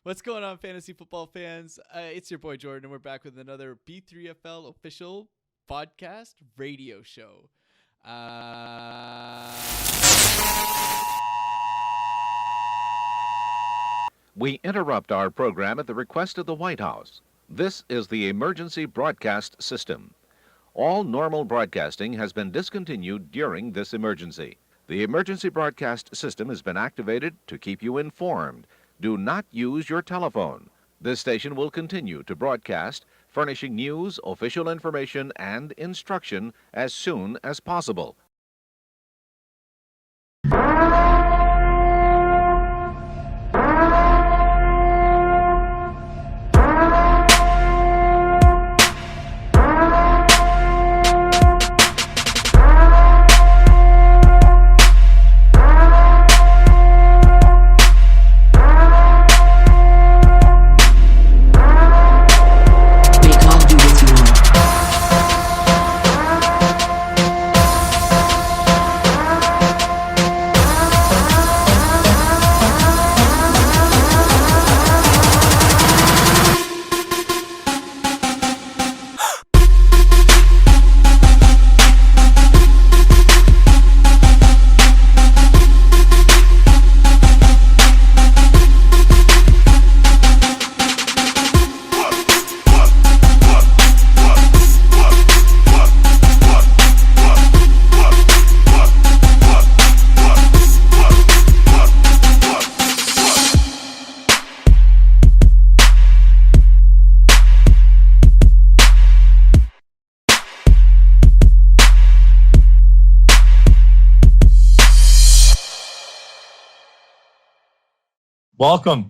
What's going on, fantasy football fans? It's your boy Jordan, and we're back with another B3FL official podcast radio show. We interrupt our program at the request of the White House. This is the emergency broadcast system. All normal broadcasting has been discontinued during this emergency. The emergency broadcast system has been activated to keep you informed. Do not use your telephone. This station will continue to broadcast, furnishing news, official information, and instruction as soon as possible.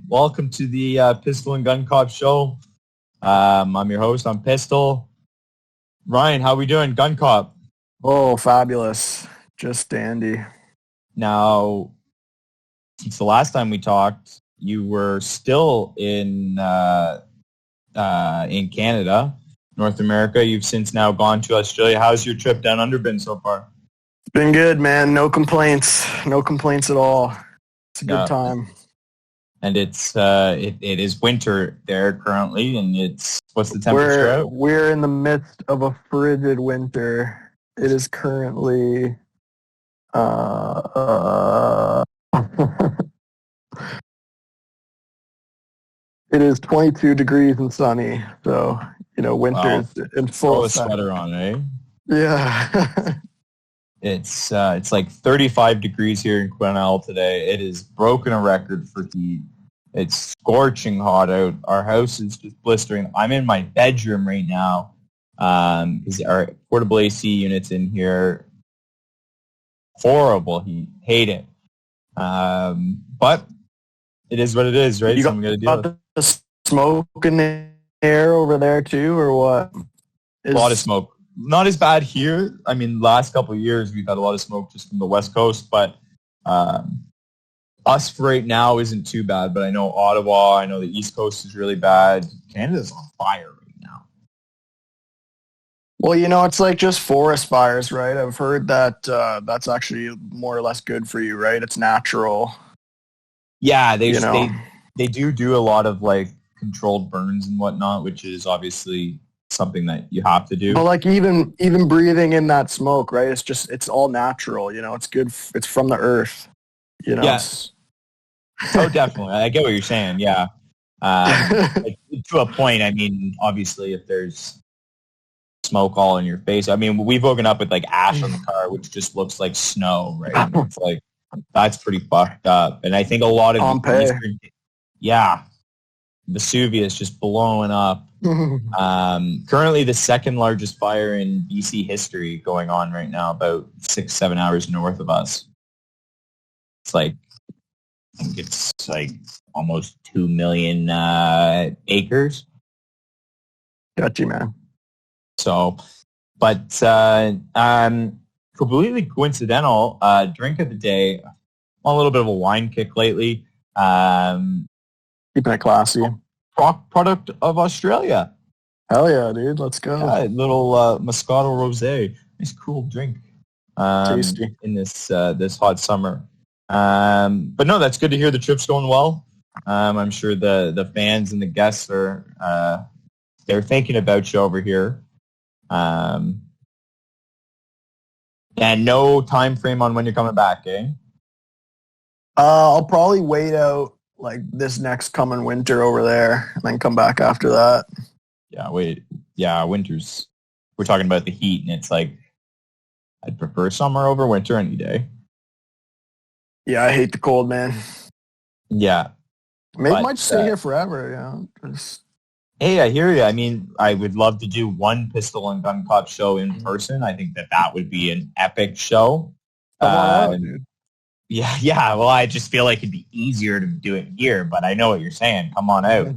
Welcome to the Pistol and Gun Cop show. I'm your host. I'm Pistol. Ryan, how we doing, Gun Cop? Oh, fabulous. Just dandy. Now, since the last time we talked, you were still in Canada, North America. You've since now gone to Australia. How's your trip down under been so far? It's been good, man. No complaints. No complaints at all. It's a good time. And it is winter there currently, and what's the temperature out? We're in the midst of a frigid winter. It is currently it is 22 degrees and sunny. So, winter is in full effect. Throw a sweater on, eh? Yeah. It's like 35 degrees here in Quesnel today. It has broken a record for heat. It's scorching hot out. Our house is just blistering. I'm in my bedroom right now because our portable AC unit's in here. Horrible heat. Hate it. But it is what it is, right? So I'm going to deal with the smoke in the air over there too, or what? A lot of smoke. Not as bad here. I mean, last couple of years we've had a lot of smoke just from the West Coast, but us right now isn't too bad. But I know Ottawa, I know the East Coast is really bad. Canada's on fire right now. Well, it's like just forest fires, right? I've heard that that's actually more or less good for you, right? It's natural. Yeah, they do a lot of like controlled burns and whatnot, which is obviously something that you have to do. But like even breathing in that smoke, right? It's all natural, it's good. It's from the earth, Yes. Oh, definitely. I get what you're saying. Yeah. To a point, I mean, obviously if there's smoke all in your face, I mean, we've woken up with like ash on the car, which just looks like snow, right? And it's like, that's pretty fucked up. And I think a lot of Vesuvius just blowing up. Currently the second largest fire in BC history going on right now, about 6-7 hours north of us. It's like, I think it's like almost 2 million acres. Got you, man. So, but completely coincidental, drink of the day. I'm on a little bit of a wine kick lately. Keeping it classy. Product of Australia. Hell yeah, dude. Let's go. Yeah, little Moscato Rosé. Nice cool drink. Tasty. In this hot summer. But no, that's good to hear the trip's going well. I'm sure the fans and the guests are they're thinking about you over here. And no time frame on when you're coming back, eh? I'll probably wait out like this next coming winter over there and then come back after that. Yeah, winters. We're talking about the heat, and it's like I'd prefer summer over winter any day. Yeah, I hate the cold, man. Yeah. Might stay here forever, Hey, I hear you. I mean, I would love to do one Pistol and Gun Cop show in person. I think that would be an epic show. Come on out, dude. Yeah. Well, I just feel like it'd be easier to do it here, but I know what you're saying. Come on out.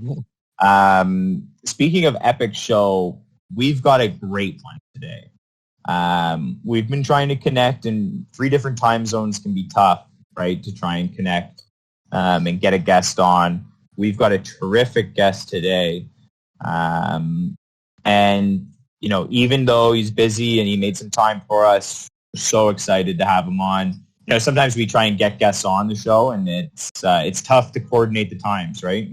Speaking of epic show, we've got a great one today. We've been trying to connect, and 3 different time zones can be tough, right, to try and connect and get a guest on. We've got a terrific guest today. And, even though he's busy and he made some time for us, we're so excited to have him on. Sometimes we try and get guests on the show, and it's tough to coordinate the times, right?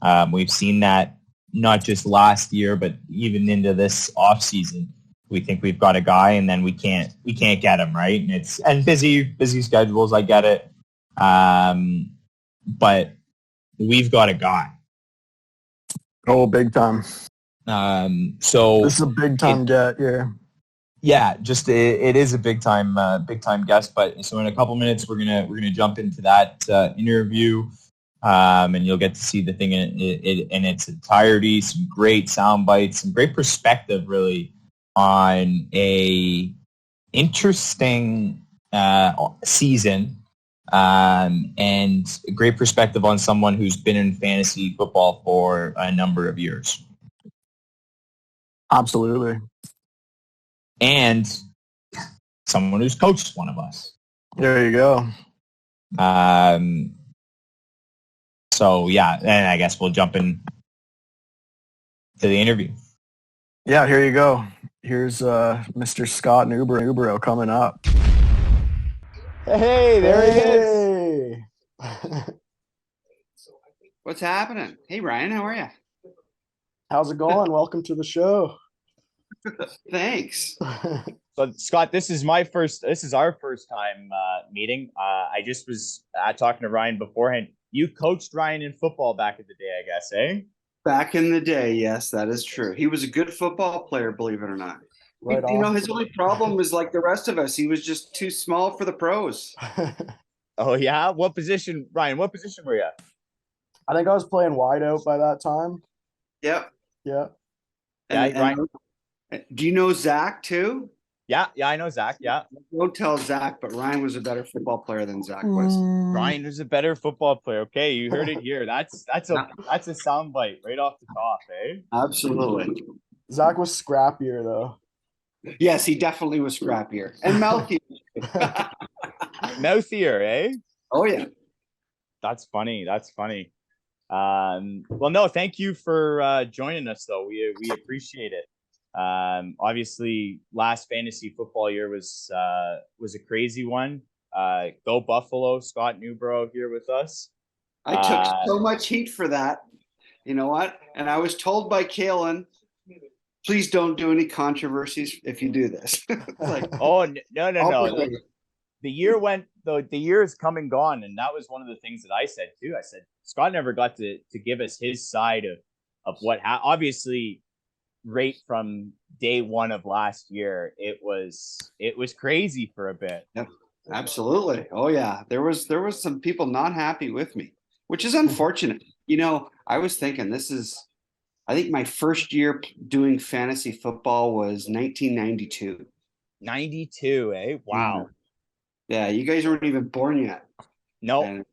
And we've seen that not just last year, but even into this off season. We think we've got a guy, and then we can't get him, right? And busy schedules, I get it. But we've got a guy. Oh, big time. So this is a big time get here. Yeah, just it is a big time guest. But so in a couple minutes, we're gonna jump into that interview, and you'll get to see the thing in its entirety. Some great sound bites, some great perspective, really, on a interesting season, and a great perspective on someone who's been in fantasy football for a number of years. Absolutely. And someone who's coached one of us. There you go. So yeah, and I guess we'll jump in to the interview. Yeah, here you go. Here's Mr. Scott Newborough coming up. Hey, there he is. What's happening? Hey, Ryan, how are you? How's it going? Welcome to the show. Thanks. So Scott, this is our first time meeting. I just was talking to Ryan beforehand. You coached Ryan in football back in the day, I guess, eh? Back in the day, yes, that is true. He was a good football player, believe it or not. Right His only problem was like the rest of us. He was just too small for the pros. Oh yeah? What position, Ryan? What position were you at? I think I was playing wide out by that time. Yep. Yeah. And do you know Zach too? Yeah, I know Zach. Yeah. Don't tell Zach, but Ryan was a better football player than Zach was. Ryan was a better football player. Okay, you heard it here. That's a sound bite right off the top, eh? Absolutely. Zach was scrappier though. Yes, he definitely was scrappier and mouthier. Mouthier, eh? Oh yeah. That's funny. Well, no, thank you for joining us, though. We appreciate it. Obviously, last fantasy football year was a crazy one. Go Buffalo! Scott Newborough here with us. I took so much heat for that. You know what? And I was told by Kalen, please don't do any controversies if you do this. Like, oh no. The year is come and gone, and that was one of the things that I said too. I said Scott never got to give us his side of what obviously right from day one of last year, it was crazy for a bit. Yeah, absolutely. Oh yeah, there was some people not happy with me, which is unfortunate. I was thinking I think my first year doing fantasy football was 1992. 92, eh? Wow. Yeah, you guys weren't even born yet. No,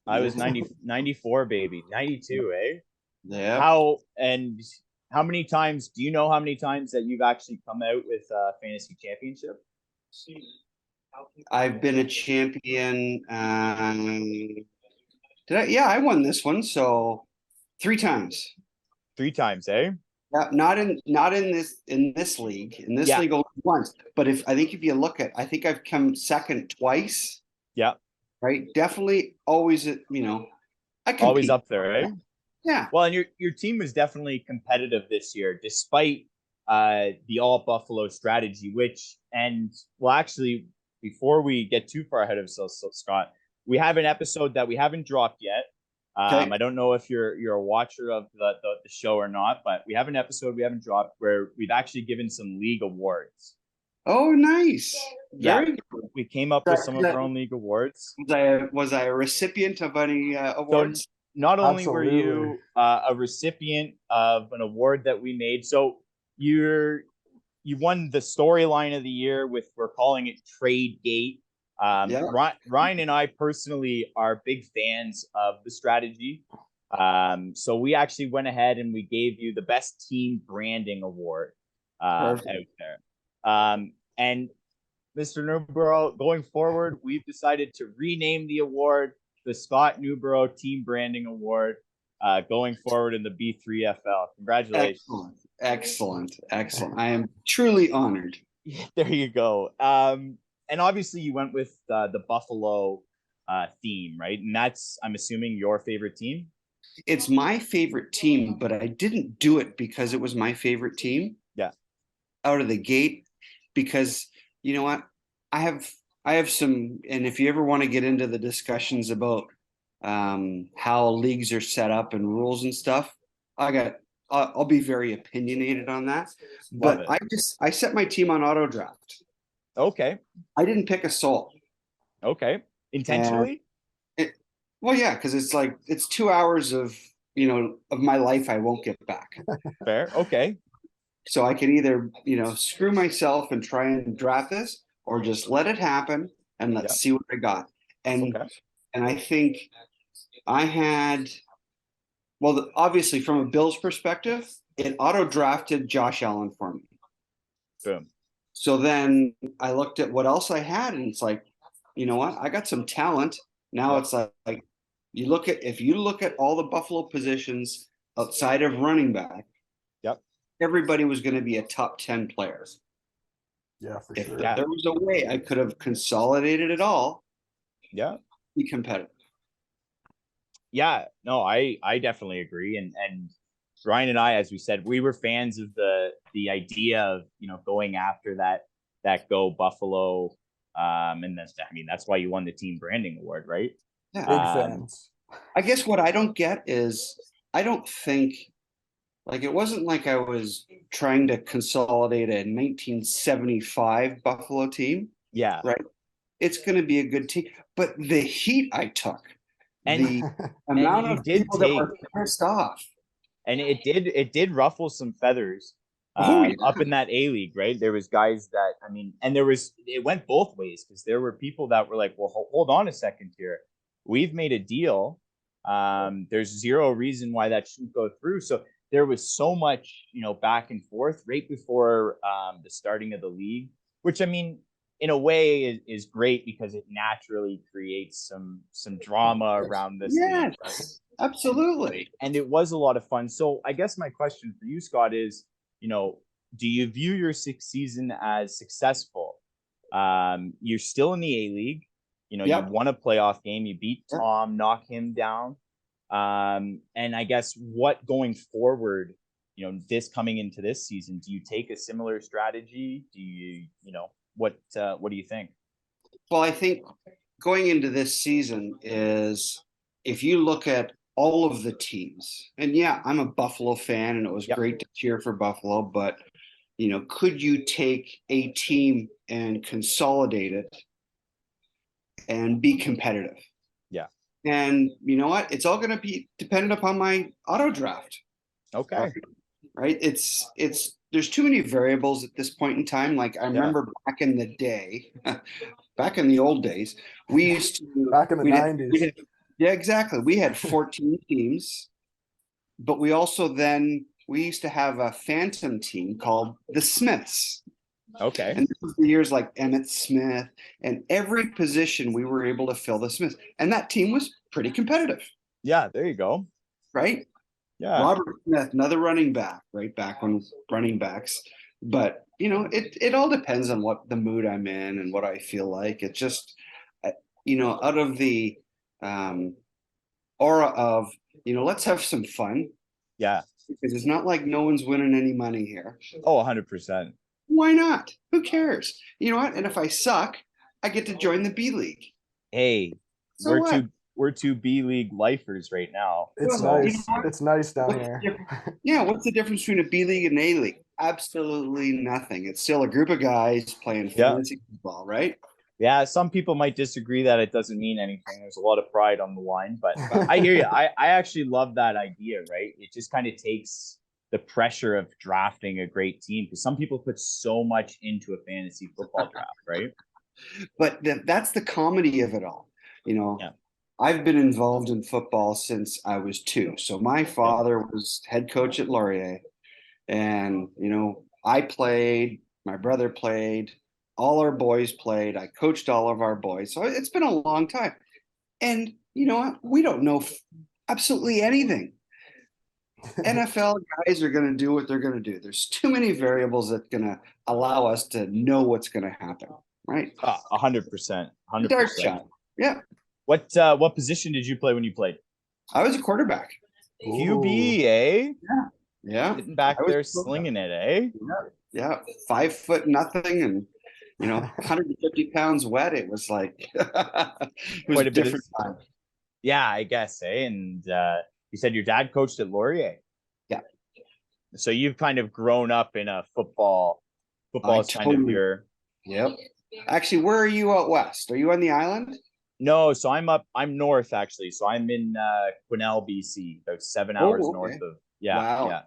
I was 94, baby. 92, eh? Yeah. How many times, do you know how many times that you've actually come out with a fantasy championship? I've been a champion. I won this one. So 3 times. 3 times, eh? Yeah, not in this league. In this league only once. But if you look at, I think I've come second twice. Yeah. Right. Definitely always, I compete. Always up there, right? Yeah. Well, and your team was definitely competitive this year, despite the all Buffalo strategy. Actually, before we get too far ahead of ourselves, Scott, we have an episode that we haven't dropped yet. Okay. I don't know if you're a watcher of the show or not, but we have an episode we haven't dropped where we've actually given some league awards. Oh, nice. Yeah. Very good. We came up with some of our own league awards. Was I a recipient of any awards? Not only were Absolutely. you a recipient of an award that we made, so you won the storyline of the year with, we're calling it Trade Gate. Yeah. Ryan and I personally are big fans of the strategy. So we actually went ahead and we gave you the best team branding award out there. And Mr. Newborough, going forward, we've decided to rename the award the Scott Newborough Team Branding Award going forward in the B3FL. Congratulations. Excellent. I am truly honored. There you go. And obviously you went with the Buffalo theme, right? And that's, I'm assuming, your favorite team? It's my favorite team, but I didn't do it because it was my favorite team. Yeah. Out of the gate, because you know what? I have some, and if you ever want to get into the discussions about how leagues are set up and rules and stuff, I'll be very opinionated on that. Love But I set my team on auto draft. Okay. I didn't pick a soul. Okay. Intentionally? Well, yeah, because it's like it's 2 hours of my life I won't get back. Fair. Okay. So I can either screw myself and try and draft this, or just let it happen and let's see what I got. And I think I had, well, obviously from a Bills perspective, it auto drafted Josh Allen for me. Boom. So then I looked at what else I had, and it's like, you know what? I got some talent. Now it's like if you look at all the Buffalo positions outside of running back, everybody was going to be a top 10 player. Yeah, for If sure. there was a way I could have consolidated it all, be competitive. Yeah, no, I definitely agree. And Ryan and I, as we said, we were fans of the idea of, going after that Go Buffalo. And that's why you won the team branding award, right? Big fans. I guess what I don't get is I don't think, like, it wasn't like I was trying to consolidate a 1975 Buffalo team. Yeah. Right. It's going to be a good team. But the heat I took, and the amount of people that were pissed off. And it did ruffle some feathers up in that A League, right? There was guys that, and it went both ways, because there were people that were like, well, hold on a second here. We've made a deal. There's zero reason why that shouldn't go through. So there was so much, back and forth right before the starting of the league, which, in a way is great, because it naturally creates some drama around this. Yes, league, right? Absolutely. And it was a lot of fun. So I guess my question for you, Scott, is, do you view your sixth season as successful? You're still in the A League. You won a playoff game. You beat Tom, knock him down. And I guess what going forward, this coming into this season, do you take a similar strategy? Do you, what do you think? Well, I think going into this season is, if you look at all of the teams, and I'm a Buffalo fan, and it was great to cheer for Buffalo, but could you take a team and consolidate it and be competitive? Yeah. And you know what? It's all going to be dependent upon my auto draft. Okay. Right. There's too many variables at this point in time. Like I remember back in the day, back in the old days, we used to back in the 90s. Yeah, exactly. We had 14 teams, but we used to have a phantom team called the Smiths. Okay. And this was the years like Emmett Smith, and every position we were able to fill the Smiths. And that team was pretty competitive. Yeah, there you go. Right? Yeah. Robert Smith, another running back, right? Back when running backs. But, it all depends on what the mood I'm in and what I feel like. It just, out of the aura of, let's have some fun, Yeah. because it's not like no one's winning any money here. Oh, 100%. Why not? Who cares? You know what? And if I suck, I get to join the B League. Hey, So we're what? we're two B League lifers right now. It's Well, you nice. know what? It's nice down What's the here. difference? Yeah, what's the difference between a B League and an A League? Absolutely nothing. It's still a group of guys playing Yeah. fantasy football, right? Yeah, some people might disagree that it doesn't mean anything. There's a lot of pride on the line, but I hear you. I actually love that idea, right? It just kind of takes the pressure of drafting a great team, because some people put so much into a fantasy football draft, right? But that's the comedy of it all. Yeah. I've been involved in football since I was 2. So my father was head coach at Laurier, and I played, my brother played, all our boys played. I coached all of our boys. So it's been a long time. And you know what? We don't know absolutely anything. NFL guys are going to do what they're going to do. There's too many variables that's going to allow us to know what's going to happen, right? 100%. Dart 100%. shot. Yeah. What position did you play when you played? I was a quarterback. QB, eh? Yeah. Sitting back I was there a quarterback. slinging it, eh? Yeah. 5 foot nothing, and 150 pounds wet. It was like it was Quite a a bit of- different time. Yeah, I guess, eh? And you said your dad coached at Laurier. Yeah. So you've kind of grown up in a football is kind of totally- your. Yep. Actually, where are you out west? Are you on the island? No, so I'm north actually. So I'm in Quesnel, BC, about 7 hours okay. north of. Yeah, Wow. yeah.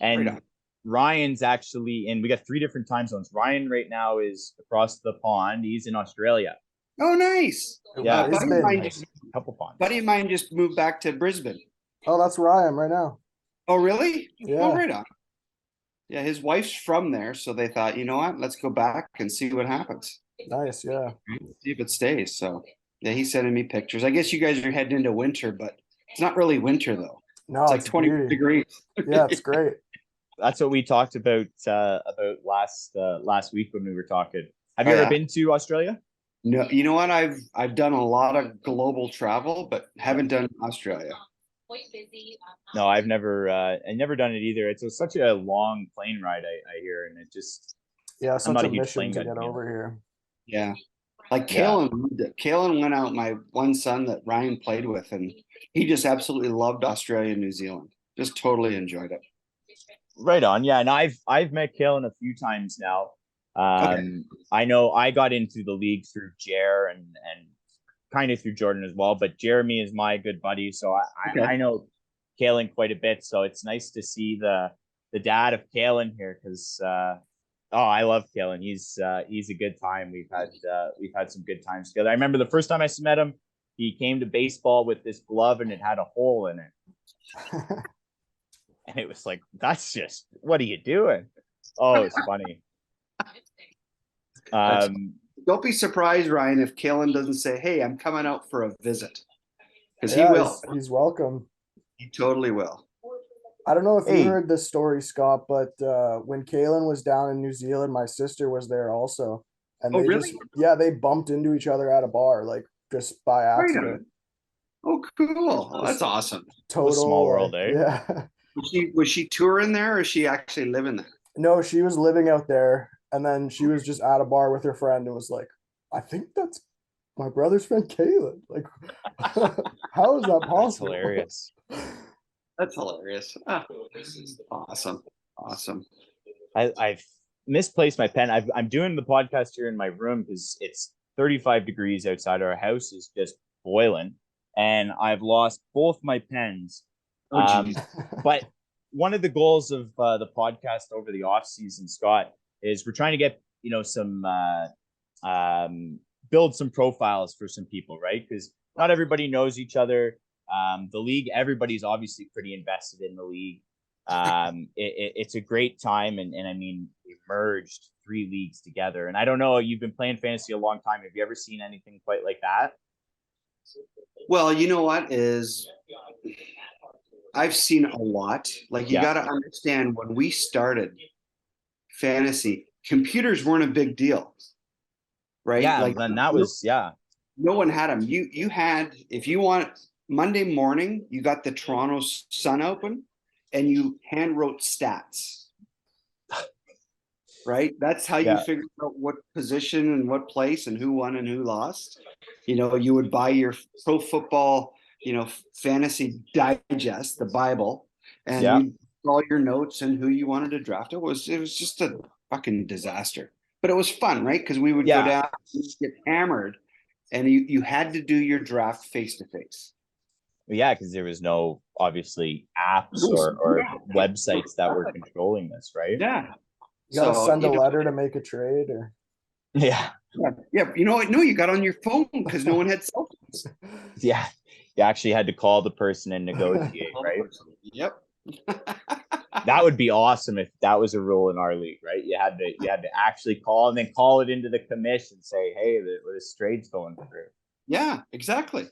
And Right on. Ryan's actually we got 3 different time zones. Ryan right now is across the pond. He's in Australia. Oh, nice. Yeah, Brisbane. couple ponds. Buddy of mine just moved back to Brisbane. Oh, that's where I am right now. Oh, really? Yeah. Oh, right on. Yeah, his wife's from there, so they thought, you know what? Let's go back and see what happens. Nice, yeah. See if it stays. So, yeah, he's sending me pictures. I guess you guys are heading into winter, but it's not really winter though. No, It's like it's 20 beauty. degrees. Yeah, it's great. That's what we talked about last week when we were talking. Have you Oh, ever yeah. been to Australia? No, you know what? I've done a lot of global travel, but haven't done Australia. No, I've never done it either. It's such a long plane ride, I hear, and it just Yeah, I'm such not a a huge mission plane to guy, get man. over here. Yeah. Like Yeah. Kalen went out, my one son that Ryan played with, and he just absolutely loved Australia and New Zealand. Just totally enjoyed it. Right on. Yeah, and I've met Kalen a few times now. I know I got into the league through Jer and kind of through Jordan as well, but Jeremy is my good buddy, so I know Kalen quite a bit. So it's nice to see the dad of Kalen here, because I love Kalen. He's a good time. We've had some good times together. I remember the first time I met him, he came to baseball with this glove and it had a hole in it. And it was like, that's just, what are you doing? Oh, it's funny. Don't be surprised, Ryan, if Kalen doesn't say, "Hey, I'm coming out for a visit," because Yeah, he will. He's welcome. He totally will. I don't know if Hey. you heard this story, Scott, but when Kalen was down in New Zealand, my sister was there also. And Oh, they really? they bumped into each other at a bar, like just by Right accident. on. Oh, cool. Oh, that's awesome. Total small world, eh? Yeah. Was she touring there, or is she actually living there? No, she was living out there, and then she was just at a bar with her friend and was like, I think that's my brother's friend Kalen. Like, how is that That's possible? hilarious. That's hilarious. Ah, awesome. Awesome. I've misplaced my pen. I'm doing the podcast here in my room because it's 35 degrees outside. Our house is just boiling, and I've lost both my pens. Oh, geez. But one of the goals of the podcast over the off season, Scott, is we're trying to get some build some profiles for some people, right? Because not everybody knows each other. The league, everybody's obviously pretty invested in the league. It's a great time, and I mean, we merged 3 leagues together. And I don't know, you've been playing fantasy a long time. Have you ever seen anything quite like that? Well, you know what is, I've seen a lot. Like, you Yeah. got to understand, when we started fantasy, computers weren't a big deal, right? Yeah, Like, then that was no one had them. You had, if you want Monday morning, you got the Toronto Sun open, and you hand wrote stats. Right? That's how you Yeah. figured out what position and what place and who won and who lost. You would buy your Pro Football, Fantasy Digest, the Bible, and Yeah. you all your notes and who you wanted to draft. It was just a fucking disaster, but it was fun, right? Because we would go down, get hammered, and you had to do your draft face to face. Yeah, because there was no obviously apps or websites that were controlling this, right? Yeah. You gotta send a letter to make a trade, or Yeah. Yeah. You know what? No, you got on your phone because no one had cell phones. Yeah. You actually had to call the person and negotiate, right? Yep. That would be awesome if that was a rule in our league, right? You had to actually call and then call it into the commission, say, hey, this trade's going through. Yeah, exactly.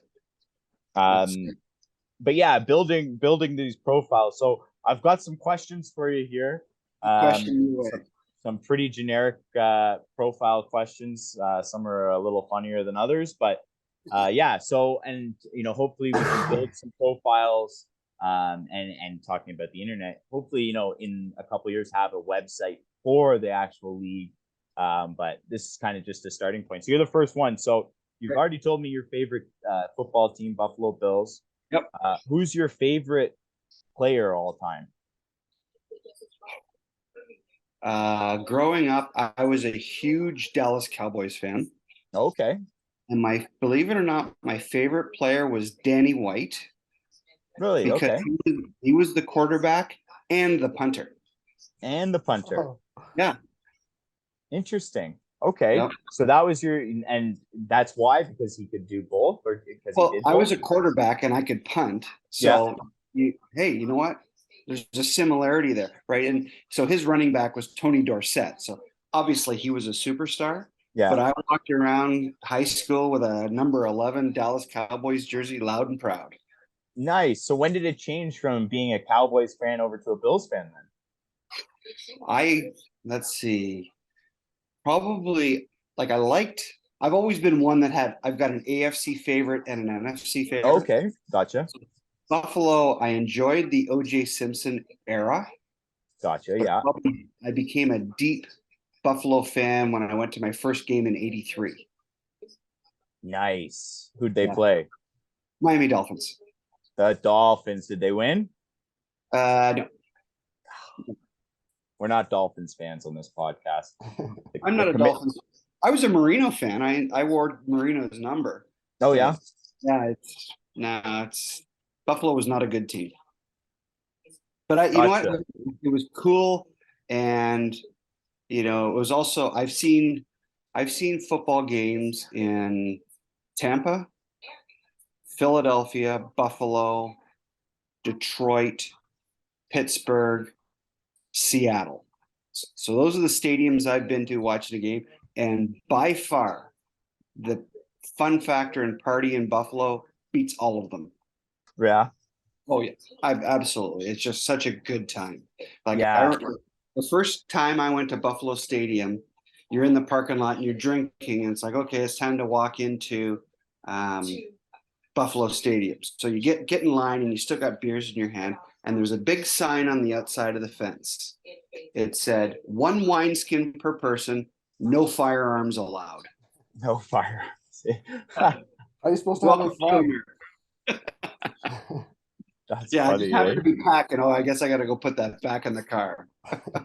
But yeah, building these profiles. So I've got some questions for you here. Some pretty generic profile questions. Some are a little funnier than others, but yeah. So, and hopefully we can build some profiles. And talking about the internet, hopefully, in a couple of years have a website for the actual league. But this is kind of just a starting point. So you're the first one. So you've already told me your favorite football team, Buffalo Bills. Yep. Who's your favorite player all time? Growing up, I was a huge Dallas Cowboys fan. Okay. And believe it or not, my favorite player was Danny White. Really? Because okay. He was the quarterback and the punter. Yeah. Interesting. Okay. Yep. So that was and that's why, because he could do both, or because he did both? I was a quarterback and I could punt. So, hey, you know what? There's a similarity there, right? And so his running back was Tony Dorsett. So obviously he was a superstar. Yeah. But I walked around high school with a number 11 Dallas Cowboys jersey, loud and proud. Nice. So when did it change from being a Cowboys fan over to a Bills fan then? Let's see. Probably I've always been one that I've got an AFC favorite and an NFC favorite. Okay, gotcha. Buffalo, I enjoyed the O.J. Simpson era. Gotcha, yeah. I became a deep Buffalo fan when I went to my first game in '83. Nice. Who'd they play? Miami Dolphins. The Dolphins. Did they win? No. We're not Dolphins fans on this podcast. I'm not a Dolphins. I was a Marino fan. I wore Marino's number. Oh yeah. Yeah. Buffalo was not a good team. But you know what? It was cool, and it was also I've seen football games in Tampa, Philadelphia, Buffalo, Detroit, Pittsburgh, Seattle. So those are the stadiums I've been to watching a game. And by far, the fun factor and party in Buffalo beats all of them. Yeah. Oh, yeah. Absolutely. It's just such a good time. I remember the first time I went to Buffalo Stadium, you're in the parking lot and you're drinking. And it's like, okay, it's time to walk into Buffalo Stadium. So you get in line and you still got beers in your hand. And there's a big sign on the outside of the fence. It said, 1 wineskin per person, no firearms allowed. No firearms. How are you supposed to have fun? That's yeah, funny, I just happened to be packing. Oh, I guess I got to go put that back in the car.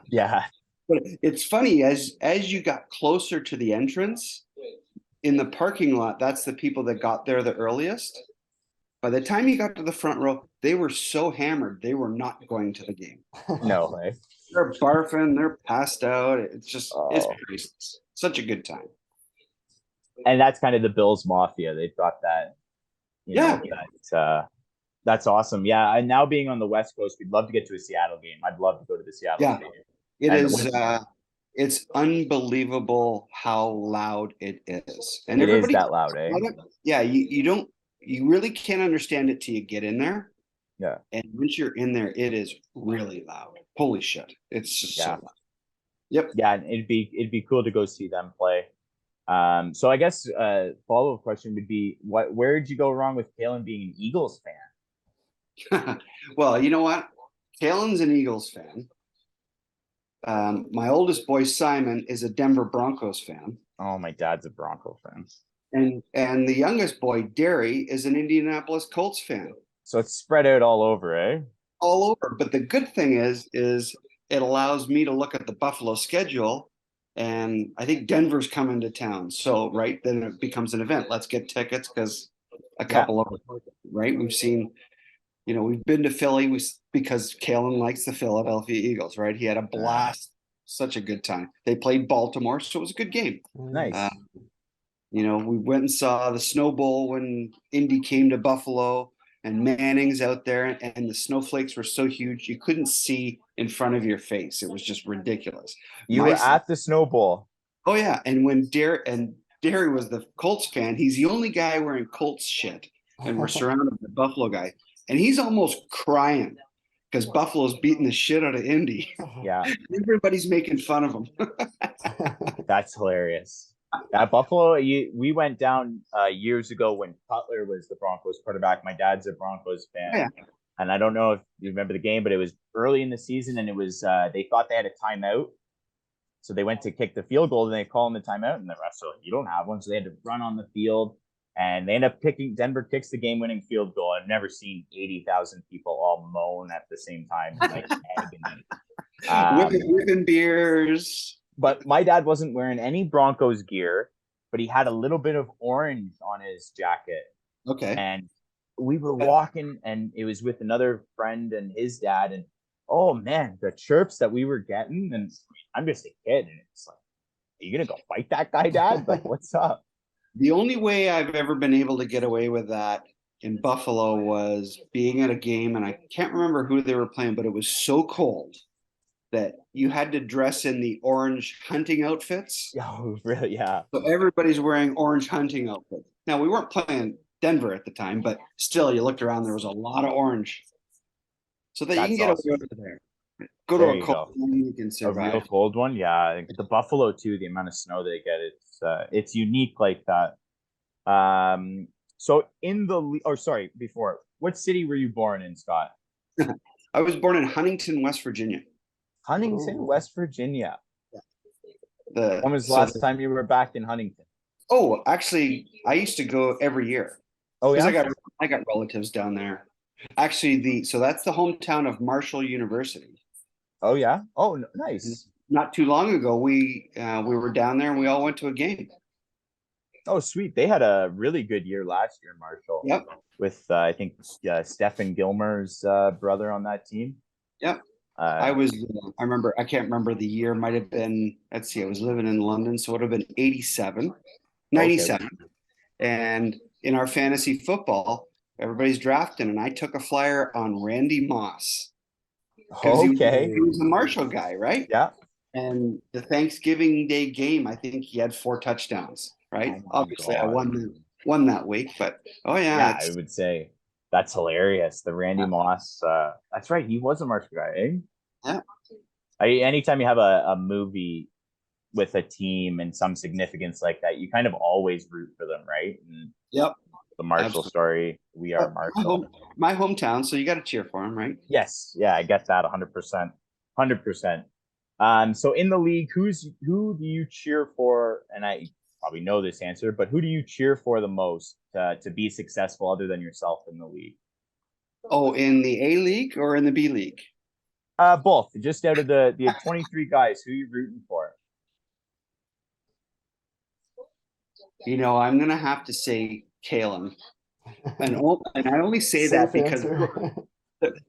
Yeah. But it's funny, as you got closer to the entrance, in the parking lot, that's the people that got there the earliest. By the time you got to the front row, they were so hammered, they were not going to the game. No way. They're barfing, they're passed out. It's just, it's crazy. Such a good time. And that's kind of the Bills Mafia. They've got that. That's awesome. Yeah. And now being on the West Coast, we'd love to get to a Seattle game. I'd love to go to the Seattle game. It is. It's unbelievable how loud it is. And it is that loud, eh? Yeah. You really can't understand it till you get in there. Yeah. And once you're in there, it is really loud. Holy shit. It's just so loud. Yep. Yeah. And it'd be cool to go see them play. So I guess follow-up question would be, where did you go wrong with Kalen being an Eagles fan? Well, you know what? Kalen's an Eagles fan. My oldest boy Simon is a Denver Broncos fan, Oh, my dad's a Bronco fan. and the youngest boy Derry is an Indianapolis Colts fan. So it's spread out all over, eh? All over. But the good thing is it allows me to look at the Buffalo schedule, and I think Denver's coming to town. So right then it becomes an event. Let's get tickets because a couple of right. We've seen, we've been to Philly because Kalen likes the Philadelphia Eagles. Right, he had a blast. Such a good time. They played Baltimore, so it was a good game. Nice. We went and saw the Snow Bowl when Indy came to Buffalo, and Manning's out there, and the snowflakes were so huge you couldn't see in front of your face. It was just ridiculous. You were at the Snow Bowl. Oh yeah, and when Derry was the Colts fan, he's the only guy wearing Colts shit, and we're surrounded by Buffalo guy, and he's almost crying because Buffalo's beating the shit out of Indy. Yeah, everybody's making fun of him. That's hilarious. At Buffalo, we went down years ago when Cutler was the Broncos quarterback. My dad's a Broncos fan. Yeah. And I don't know if you remember the game, but it was early in the season, and it was they thought they had a timeout. So they went to kick the field goal, and they called in the timeout, and the refs were like, you don't have one. So they had to run on the field, and they end up Denver kicks the game-winning field goal. I've never seen 80,000 people all moan at the same time. Like, whipping beers. But my dad wasn't wearing any Broncos gear, but he had a little bit of orange on his jacket. Okay. And we were walking, and it was with another friend and his dad. And oh man, the chirps that we were getting. And I'm just a kid, and it's like, are you gonna go fight that guy, Dad? Like, what's up? The only way I've ever been able to get away with that in Buffalo was being at a game, and I can't remember who they were playing, but it was so cold that you had to dress in the orange hunting outfits. Oh, really? Yeah. So everybody's wearing orange hunting outfits. Now, we weren't playing Denver at the time, but still, you looked around, there was a lot of orange. So that you can get away with it there. Go to a cold one, you can survive. A real cold one, yeah. The Buffalo too, the amount of snow they get, it's unique like that. So before, what city were you born in, Scott? I was born in Huntington, West Virginia. Huntington, West Virginia. Yeah. When was the last time you were back in Huntington? Oh, actually, I used to go every year. Oh yeah, I got relatives down there. Actually, so that's the hometown of Marshall University. Oh yeah. Oh, nice. Not too long ago, we were down there and we all went to a game. Oh, sweet. They had a really good year last year, Marshall. Yep. With I think Stephen Gilmer's brother on that team. Yep. I can't remember the year. Might have been, let's see, I was living in London, so it would have been 97. Okay. And in our fantasy football, everybody's drafting, and I took a flyer on Randy Moss. Okay. He was a Marshall guy, right? Yeah. And the Thanksgiving Day game, I think he had 4 touchdowns, right? Oh Obviously, God. I won that week, but yeah, I would say that's hilarious. The Randy Moss, that's right. He was a Marshall guy, eh? Yeah. Anytime you have a movie with a team and some significance like that, you kind of always root for them, right? And yep. The Marshall story. We are Marshall. My hometown, so you got to cheer for him, right? Yes. Yeah, I get that 100%. 100%. So in the league, who do you cheer for? And I probably know this answer, but who do you cheer for the most to be successful other than yourself in the league? Oh, in the A League or in the B League? Both. Just out of the 23 guys, who are you rooting for? I'm going to have to say Kalen. And I only say that because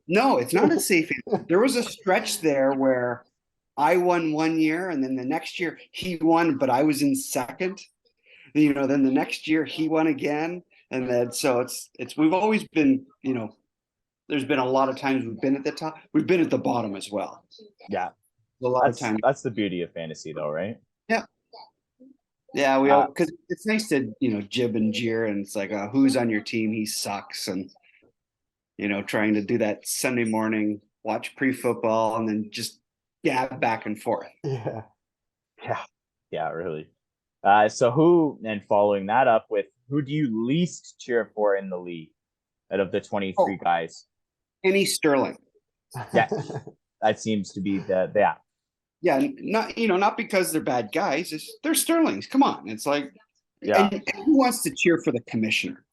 no, it's not a safe answer. There was a stretch there where I won one year, and then the next year he won, but I was in second. Then the next year he won again, and then so it's we've always been, there's been a lot of times we've been at the top, we've been at the bottom as well. Yeah, a lot of times. That's the beauty of fantasy, though, right? Yeah. Yeah, we all, because it's nice to jib and jeer, and it's like who's on your team, he sucks, and trying to do that Sunday morning, watch pre-football, and then just gab back and forth. Yeah, really. So who, and following that up with, who do you least cheer for in the league out of the 23 guys? Kenny Sterling. Yeah, that seems to be the. Yeah, not because they're bad guys. They're Sterlings. Come on, it's like, Yeah. and who wants to cheer for the commissioner?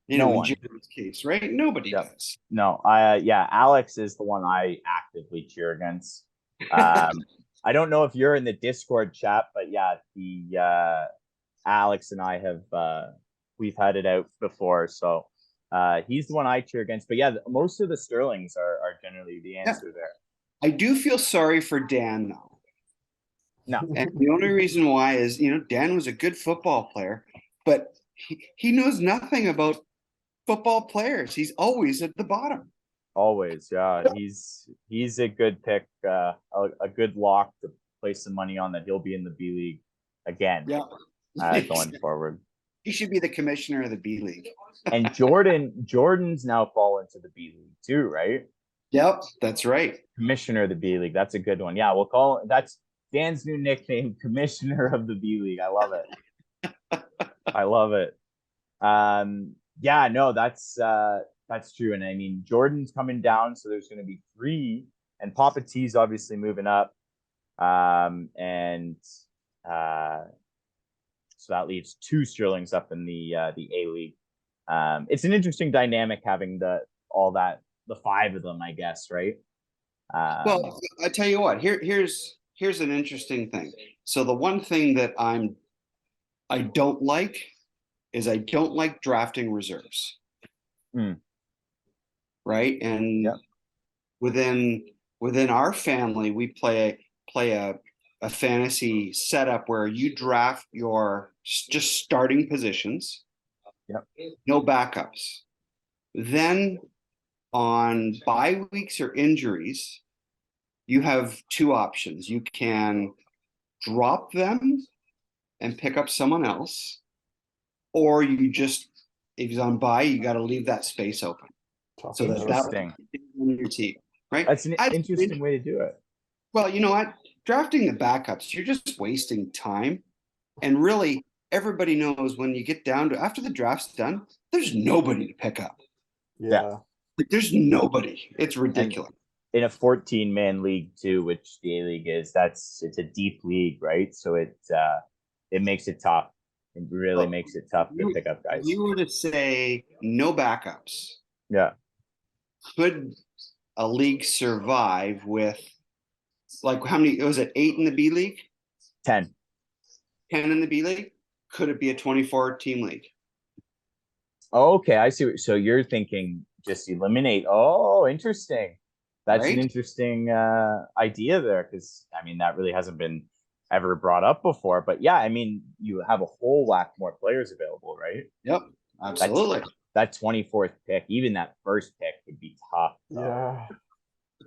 No In one. Jared's case, right? Nobody does. No, Alex is the one I actively cheer against. I don't know if you're in the Discord chat, but yeah, the Alex and I have we've had it out before, so he's the one I cheer against. But yeah, most of the Sterlings are generally the answer there. I do feel sorry for Dan though. No, and the only reason why is Dan was a good football player, but he knows nothing about football players. He's always at the bottom. Always, yeah. He's a good pick, a good lock to place some money on that he'll be in the B League again. Yeah, going forward. He should be the commissioner of the B League. And Jordan's now fallen to the B League too, right? Yep, that's right. Commissioner of the B League. That's a good one. Yeah, we'll call it. That's Dan's new nickname, Commissioner of the B League. I love it. I love it. Yeah, no, that's true. And I mean, Jordan's coming down, so there's going to be 3, and Papa T's obviously moving up. So that leaves 2 Sterlings up in the A League. It's an interesting dynamic having the 5 of them, I guess, right? Well, I tell you what. Here's an interesting thing. So the one thing that I don't like is I don't like drafting reserves. Right, and within our family, we play a fantasy setup where you draft your just starting positions. Yep. No backups. Then on bye weeks or injuries, you have 2 options. You can drop them and pick up someone else, or you just, if he's on bye, you got to leave that space open. So that's on your team, right? That's an interesting way to do it. Well, you know what? Drafting the backups, you're just wasting time. And really, everybody knows when you get down to after the draft's done, there's nobody to pick up. Yeah. Like, there's nobody. It's ridiculous. And in a 14-man league too, which the A League is, it's a deep league, right? So it makes it tough. It really makes it tough to pick up guys. You were to say no backups. Yeah. Could a league survive with, like, how many was it? 8 in the B League? 10 in the B League? Could it be a 24 team league? Okay, I see. So you're thinking just eliminate. Oh, interesting. That's Right? an interesting idea there, because I mean that really hasn't been ever brought up before. But yeah, I mean you have a whole whack more players available, right? Yep, absolutely. That 24th pick, even that first pick would be tough. Yeah.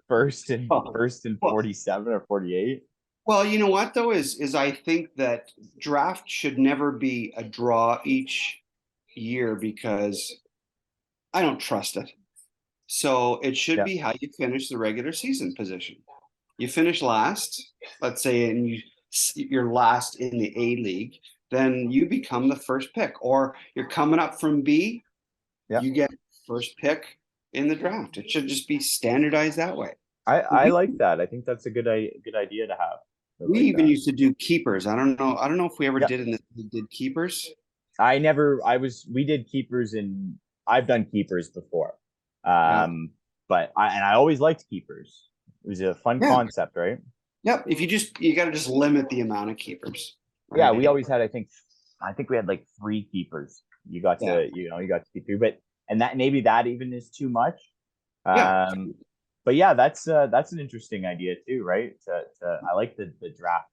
First and 47 or 48. Well, you know what though is I think that draft should never be a draw each year because I don't trust it. So it should be how you finish the regular season position. You finish last, let's say, and you're last in the A League, then you become the first pick, or you're coming up from B. Yeah. You get first pick in the draft. It should just be standardized that way. I like that. I think that's a good idea to have. We even used to do keepers. I don't know if we ever did keepers. We did keepers I've done keepers before. But I always liked keepers. It was a fun concept, right? Yep. If you got to just limit the amount of keepers. Right? Yeah, we always had, I think we had like 3 keepers. You got to keep 3, and that maybe that even is too much. But yeah, that's an interesting idea too, right? I like the draft,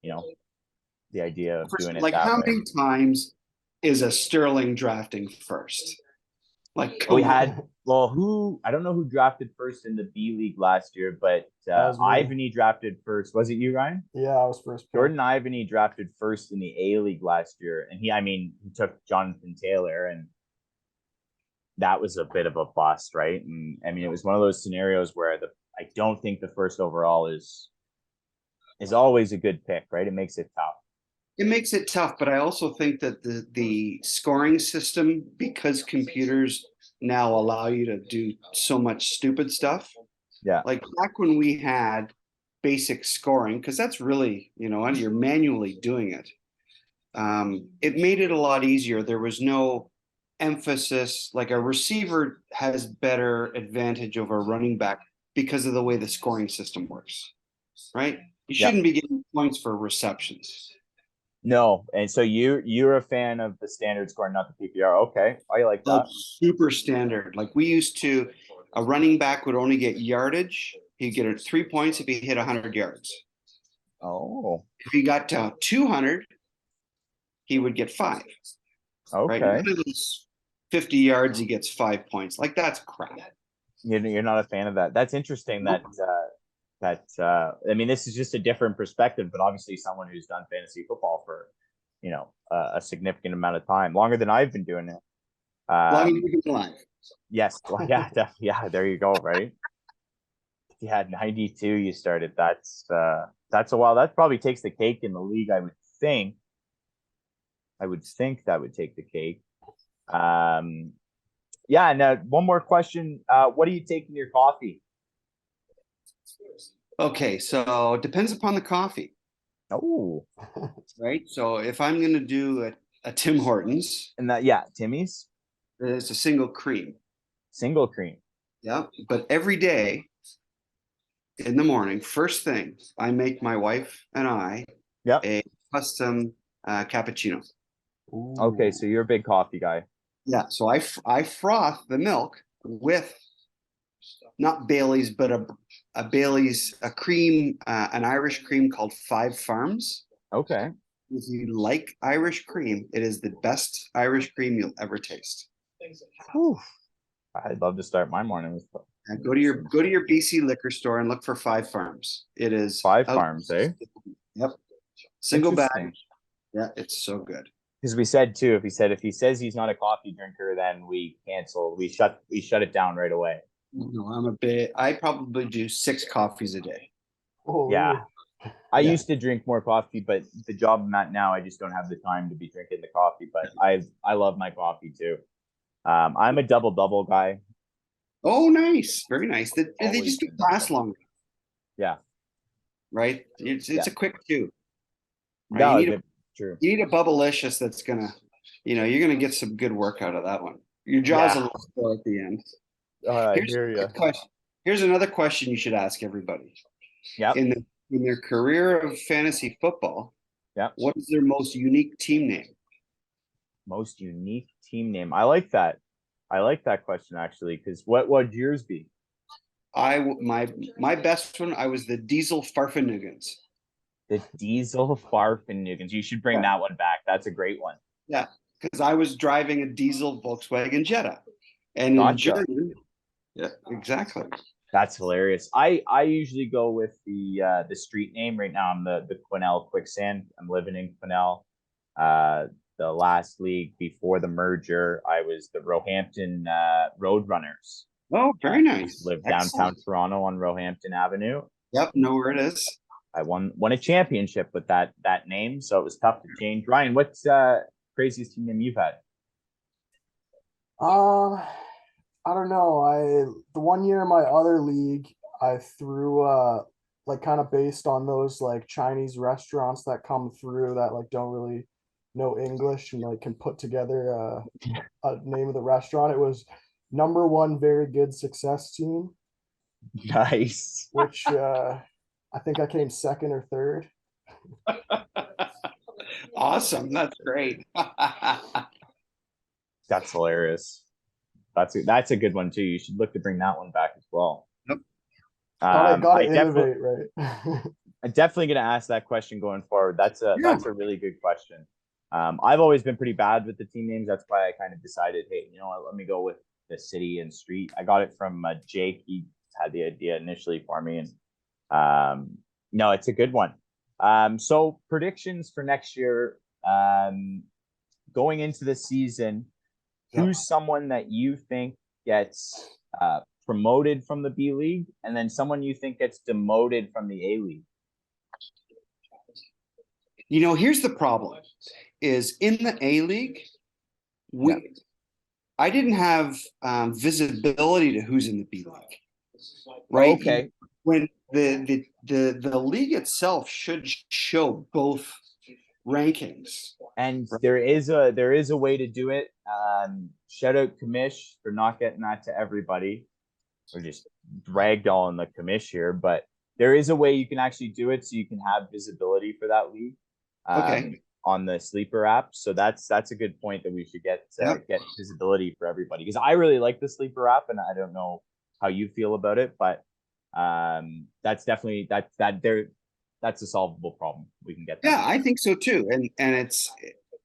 the idea of doing it like that how way. many times is a Sterling drafting first? Like we had, I don't know who drafted first in the B League last year, but Ivany drafted first. Was it you, Ryan? Yeah, I was first. Jordan Ivany drafted first in the A League last year, and he took Jonathan Taylor, and that was a bit of a bust, right? And I mean, it was one of those scenarios where I don't think the first overall is always a good pick, right? It makes it tough. It makes it tough, but I also think that the scoring system, because computers now allow you to do so much stupid stuff. Yeah. Like back when we had basic scoring, because that's really, and you're manually doing it. It made it a lot easier. There was no emphasis, like a receiver has better advantage over a running back because of the way the scoring system works, right? You shouldn't be getting points for receptions. No, and so you're a fan of the standard scoring, not the PPR. Okay, I like that. Super standard. Like we used to, a running back would only get yardage. He'd get 3 points if he hit 100 yards. Oh, If he got to 200, he would get 5. okay. Right? If it was 50 yards, he gets 5 points. Like that's crap. You're not a fan of that. That's interesting. I mean, this is just a different perspective, but obviously someone who's done fantasy football for, a significant amount of time, longer than I've been doing it. Longer than you've been alive. Yes. Well, yeah, definitely. Yeah, there you go. Right. You had 92. You started. That's a while. That probably takes the cake in the league. I would think that would take the cake. Yeah. Now, one more question. What do you take in your coffee? Okay, so it depends upon the coffee. Oh, right. So if I'm going to do a Tim Hortons, and Timmy's, it's a single cream. Single cream. Yeah, but every day in the morning, first thing, I make my wife and I a custom cappuccino. Ooh. Okay, so you're a big coffee guy. Yeah, so I froth the milk with not Bailey's, but a Bailey's, a cream, an Irish cream called Five Farms. Okay. If you like Irish cream, it is the best Irish cream you'll ever taste. Whew. I'd love to start my morning with. Go to your BC liquor store and look for Five Farms. It is Five Farms, eh? Yep. Single bag. Yeah, it's so good. Because we said too, if he says he's not a coffee drinker, then we cancel. We shut it down right away. No, I probably do 6 coffees a day. Oh, yeah. I used to drink more coffee, but the job I'm at now, I just don't have the time to be drinking the coffee. But I love my coffee too. I'm a double guy. Oh, nice. Very nice. They just last longer. Yeah. Right? It's a quick 2. Right? No, true. You need a Bubblicious that's gonna, you're gonna get some good work out of that one. Your jaw's a little sore at the end. Here's another question you should ask everybody. Yeah. In their career of fantasy football, what is their most unique team name? Most unique team name. I like that. I like that question actually, because what would yours be? My best one, I was the Diesel Farfanugans. The Diesel Farfanugans. You should bring that one back. That's a great one. Yeah, because I was driving a diesel Volkswagen Jetta, and in German. Yeah, exactly. That's hilarious. I usually go with the street name. Right now I'm the Quesnel Quicksand. I'm living in Quesnel. The last league before the merger, I was the Roehampton Roadrunners. Oh, very nice. Live downtown Toronto on Roehampton Avenue. Yep, know where it is. I won a championship with that name, so it was tough to change. Ryan, what's craziest team name you've had? I don't know. The one year in my other league, I threw like kind of based on those like Chinese restaurants that come through that like don't really know English and like can put together a name of the restaurant. It was number 1 very good success team. Nice. Which I think I came 2nd or 3rd. Awesome. That's great. That's hilarious. That's a good one too. You should look to bring that one back as well. Yep. Gotta innovate, right? I'm definitely going to ask that question going forward. That's a really good question. I've always been pretty bad with the team names. That's why I kind of decided, hey, you know what, let me go with the city and street. I got it from Jake. He had the idea initially for me, and no, it's a good one. So predictions for next year, going into the season, who's someone that you think gets promoted from the B League, and then someone you think gets demoted from the A League? Here's the problem: is in the A League, I didn't have visibility to who's in the B League, right? Okay. When the league itself should show both rankings. And there is a way to do it. Shout out Commish for not getting that to everybody. We're just dragged all in the Commish here, but there is a way you can actually do it so you can have visibility for that league. On the Sleeper app. So that's a good point that we should get visibility for everybody, because I really like the Sleeper app, and I don't know how you feel about it, but that's definitely that's a solvable problem. We can get that. Yeah, I think so too. And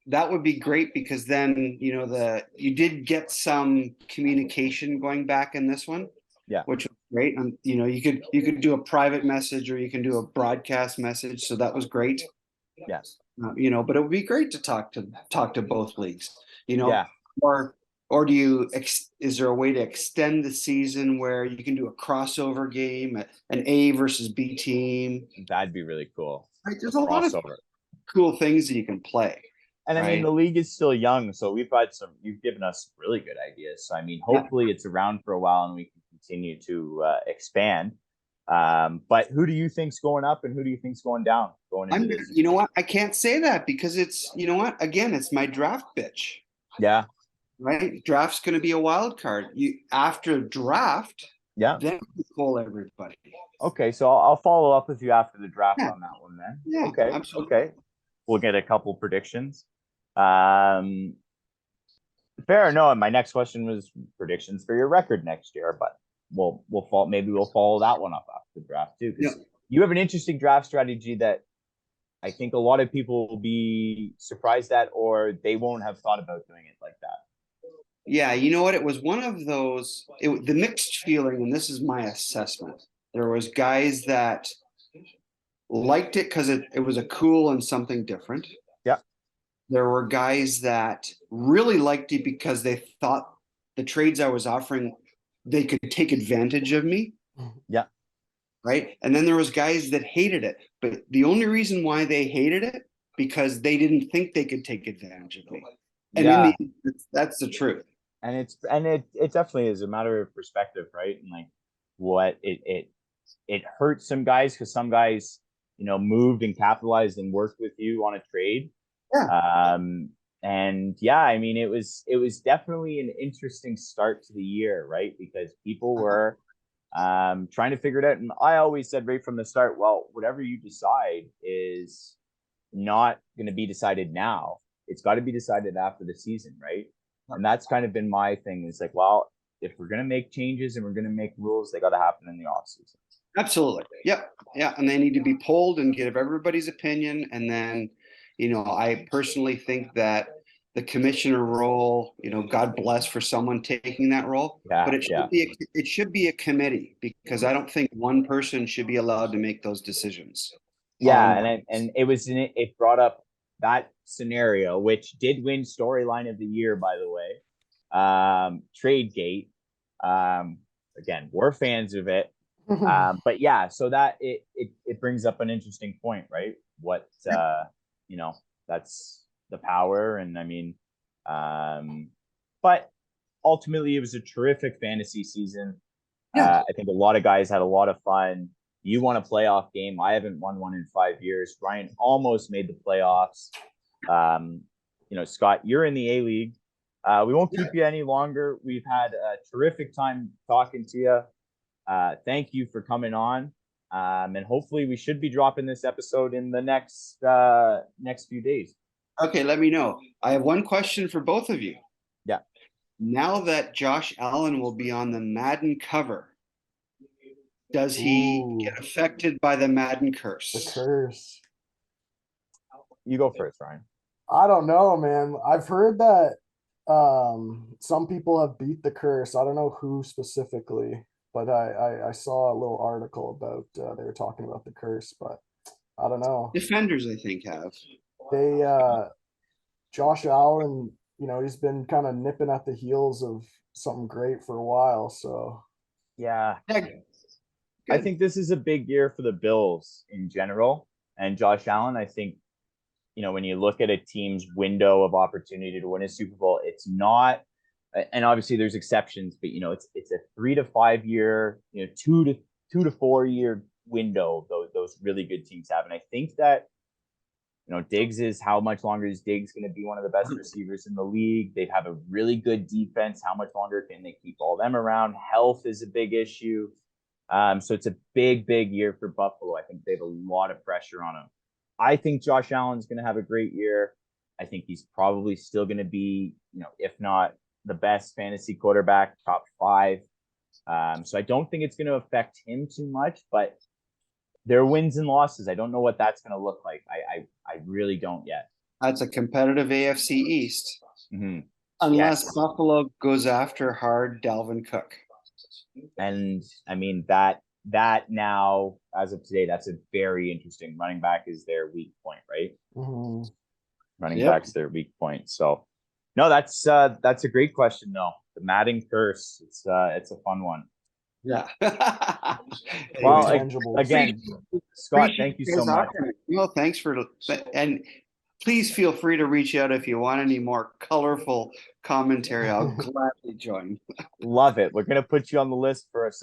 that would be great, because then you did get some communication going back in this one. Yeah, which was great. And you could do a private message, or you can do a broadcast message. So that was great. Yes. But it would be great to talk to both leagues. Yeah. Or is there a way to extend the season where you can do a crossover game, an A versus B team? That'd be really cool. Right? There's a lot of cool things that you can play. And I mean, the league is still young, so you've given us really good ideas. So I mean, hopefully it's around for a while and we can continue to expand. But who do you think's going up and who do you think's going down? You know what? I can't say that, because it's, again, it's my draft bitch. Yeah. Right? Draft's going to be a wild card. After draft, then you pull everybody. Okay, so I'll follow up with you after the draft on that one then. Yeah. Okay. Absolutely. Okay. We'll get a couple predictions. Fair. No, my next question was predictions for your record next year, but we'll follow that one up after the draft too, because you have an interesting draft strategy that I think a lot of people will be surprised at, or they won't have thought about doing it like that. Yeah, you know what? It was one of those, the mixed feeling, and this is my assessment. There was guys that liked it because it was a cool and something different. Yeah. There were guys that really liked it because they thought the trades I was offering, they could take advantage of me. Yeah. Right. And then there was guys that hated it, but the only reason why they hated it, because they didn't think they could take advantage of me. And that's the truth. And it definitely is a matter of perspective, right? And like what it hurts some guys, because some guys, moved and capitalized and worked with you on a trade. Yeah. And yeah, I mean, it was definitely an interesting start to the year, right? Because people were trying to figure it out. And I always said right from the start, well, whatever you decide is not going to be decided now. It's got to be decided after the season, right? And that's kind of been my thing. It's like, well, if we're going to make changes and we're going to make rules, they got to happen in the off season. Absolutely. Yep. Yeah. And they need to be polled and give everybody's opinion. And then, I personally think that the commissioner role, God bless for someone taking that role, but it should be a committee, because I don't think one person should be allowed to make those decisions. Yeah. And it brought up that scenario, which did win storyline of the year, by the way. Tradegate. Again, we're fans of it. But yeah, so that it brings up an interesting point, right? What that's the power. And I mean, but ultimately it was a terrific fantasy season. I think a lot of guys had a lot of fun. You won a playoff game. I haven't won one in 5 years. Ryan almost made the playoffs. Scott, you're in the A League. We won't keep you any longer. We've had a terrific time talking to you. Thank you for coming on. And hopefully we should be dropping this episode in the next few days. Okay, let me know. I have one question for both of you. Yeah. Now that Josh Allen will be on the Madden cover, does he get affected by the Madden curse? The curse. You go first, Ryan. I don't know, man. I've heard that some people have beat the curse. I don't know who specifically, but I saw a little article about they were talking about the curse, but I don't know. Defenders, I think, have. They Josh Allen, he's been kind of nipping at the heels of something great for a while. So yeah. I think this is a big year for the Bills in general, and Josh Allen, I think when you look at a team's window of opportunity to win a Super Bowl, it's not, and obviously there's exceptions, but it's a 3 to 5 year, 2 to 4 year window those really good teams have. And I think that, Diggs is, how much longer is Diggs going to be one of the best receivers in the league? They have a really good defense. How much longer can they keep all them around? Health is a big issue. So it's a big, big year for Buffalo. I think they have a lot of pressure on them. I think Josh Allen's going to have a great year. I think he's probably still going to be, if not the best fantasy quarterback, top 5. So I don't think it's going to affect him too much, but their wins and losses, I don't know what that's going to look like. I really don't yet. That's a competitive AFC East. Mm-hmm. Unless Buffalo goes after hard Dalvin Cook. And I mean, that now, as of today, that's a very interesting. Running back is their weak point, right? Mhm. Running back's their weak point. So no, that's a great question though. The Madden curse. It's a fun one. Yeah. Well, Intangibles. again, Scott, thank you so much. Well, thanks and please feel free to reach out if you want any more colorful commentary. I'll gladly join. Love it. We're gonna put you on the list for us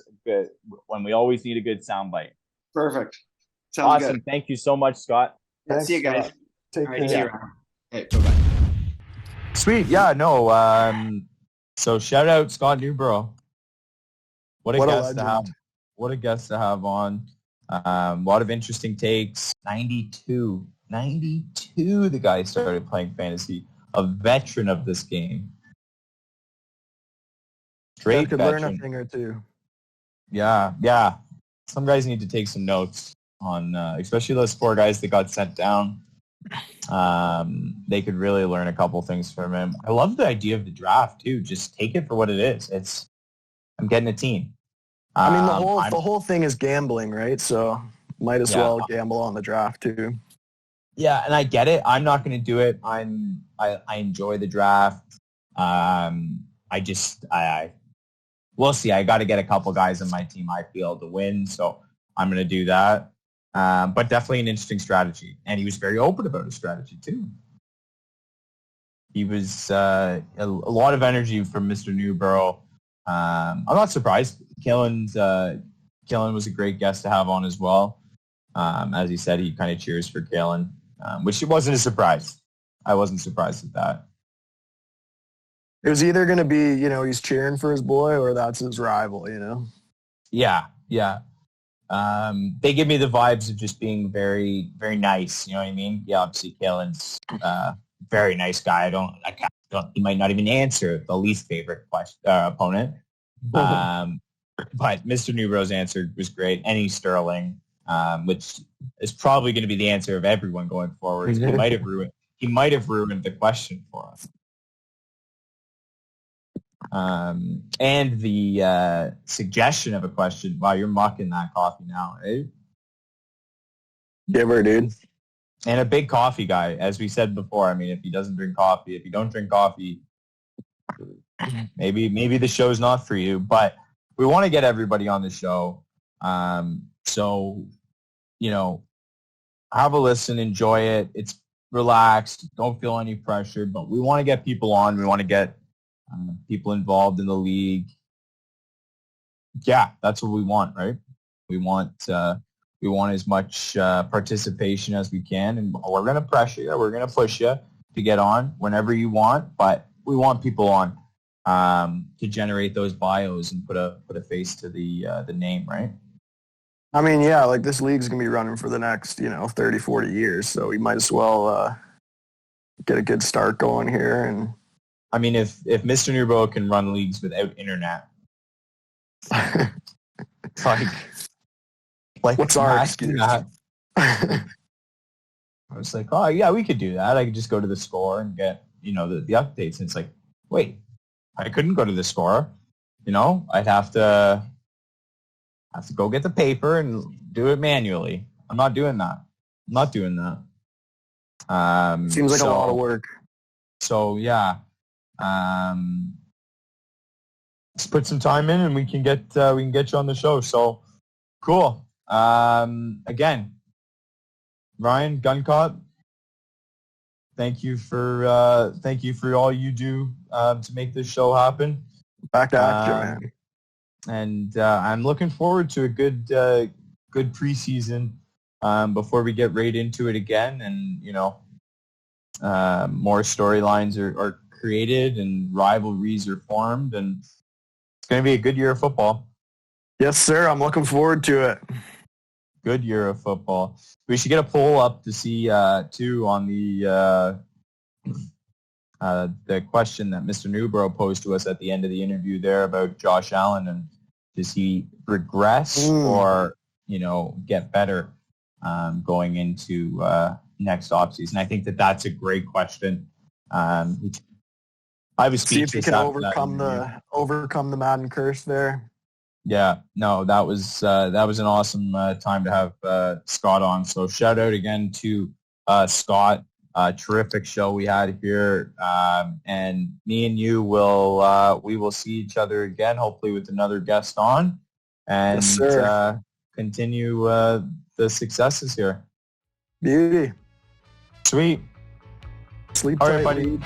when we always need a good soundbite. Perfect. Sounds Awesome. good. Thank you so much, Scott. Thanks, See you guys. Scott. Take All right, care. see you around. Hey, bye-bye. Sweet. Yeah, no. So shout out Scott Newborough. What a guest to have. What a guest to have on. A lot of interesting takes. 92. The guy started playing fantasy. A veteran of this game. Great could veteran. learn a thing or two. Yeah. Some guys need to take some notes on, especially those 4 guys that got sent down. They could really learn a couple things from him. I love the idea of the draft too. Just take it for what it is. I'm getting a team. I mean, the whole thing is gambling, right? So might as well gamble on the draft too. Yeah, and I get it. I'm not going to do it. I enjoy the draft. We'll see. I got to get a couple guys on my team I feel to win, so I'm going to do that. But definitely an interesting strategy, and he was very open about his strategy too. He was a lot of energy from Mr. Newborough. I'm not surprised. Killen was a great guest to have on as well. As he said, he kind of cheers for Killen, which wasn't a surprise. I wasn't surprised at that. It was either going to be, he's cheering for his boy or that's his rival, Yeah. They give me the vibes of just being very, very nice. You know what I mean? Yeah, obviously Killen's very nice guy. He might not even answer the least favorite opponent. But Mr. Newborough's answer was great. Any Sterling, which is probably going to be the answer of everyone going forward. He might have ruined the question for us. And the suggestion of a question. Wow, you're mucking that coffee now, eh? Giver, dude. And a big coffee guy, as we said before. I mean, if you don't drink coffee, maybe the show's not for you. But we want to get everybody on the show. So, have a listen, enjoy it. It's relaxed. Don't feel any pressure. But we want to get people on. We want to get people involved in the league. Yeah, that's what we want, right? We want as much participation as we can, and we're going to pressure you. We're going to push you to get on whenever you want, but we want people on to generate those bios and put a face to the name, right? I mean, yeah, like this league's going to be running for the next, 30, 40 years, so we might as well get a good start going here. And I mean, if Mr. Newborough can run leagues without internet, like what's our excuse? I was like, oh yeah, we could do that. I could just go to the store and get, the updates. And it's like, wait, I couldn't go to the store. I'd have to go get the paper and do it manually. I'm not doing that. Seems like a lot of work. So yeah. Let's put some time in and we can get you on the show. So cool. Again, Ryan Guncott, thank you for all you do to make this show happen. Back to action, man. And I'm looking forward to a good preseason before we get right into it again. And more storylines are created and rivalries are formed, and it's going to be a good year of football. Yes, sir. I'm looking forward to it. Good year of football. We should get a poll up to see too on the question that Mr. Newbrough posed to us at the end of the interview there about Josh Allen, and does he regress or get better going into next offseason? I think that's a great question. I was See if he speechless can after overcome the Madden curse there. Yeah, no, that was an awesome time to have Scott on. So shout out again to Scott. Terrific show we had here, and me and you will see each other again, hopefully with another guest on, and yes, continue the successes here. Beauty. Sweet. Sleep All tight, right, buddy. Lead.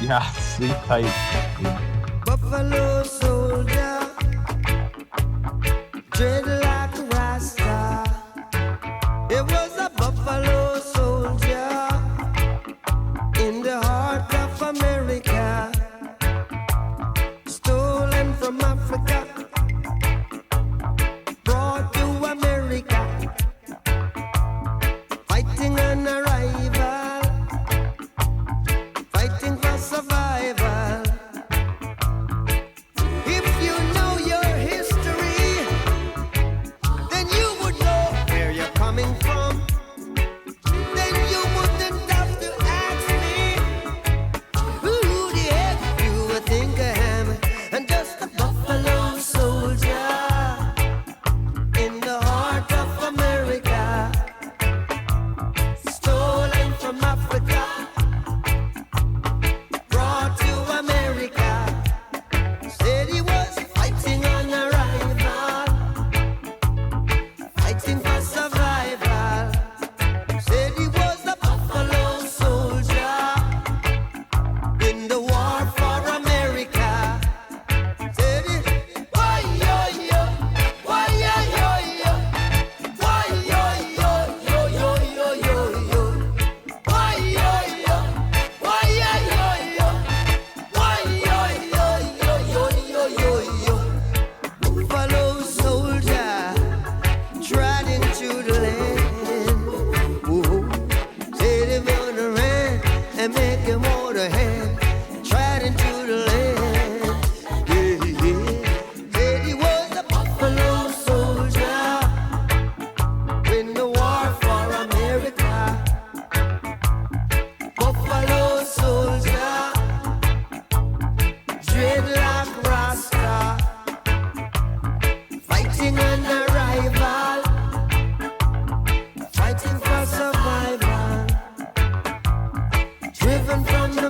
Yeah, sleep tight. Buffalo soldier, dread like a rasta. It was a buffalo soldier in the heart of America, stolen from Africa, brought to America, fighting an arrival, fighting for survival. If you know your history, then you would know where you're coming from. Then you wouldn't have to ask me who the heck you would think I am. I'm just a buffalo soldier in the heart of America, stolen from Africa, brought to America. Said he was fighting on arrival, fighting for survival. Said he was a buffalo soldier in the war for America. Said he, why yo yo, why yo yo yo, why yo yo yo yo yo yo yo, why yo yo, why yo yo yo, why yo yo yo yo yo yo yo. Buffalo soldier trod into the land. Whoa. Said him on the run and make him hold a hand. Trod into the land. Yeah, yeah. Said he was a buffalo soldier in the war for America. Buffalo soldier, dreadlock rasta, fighting an arrival, fighting for survival, driven from the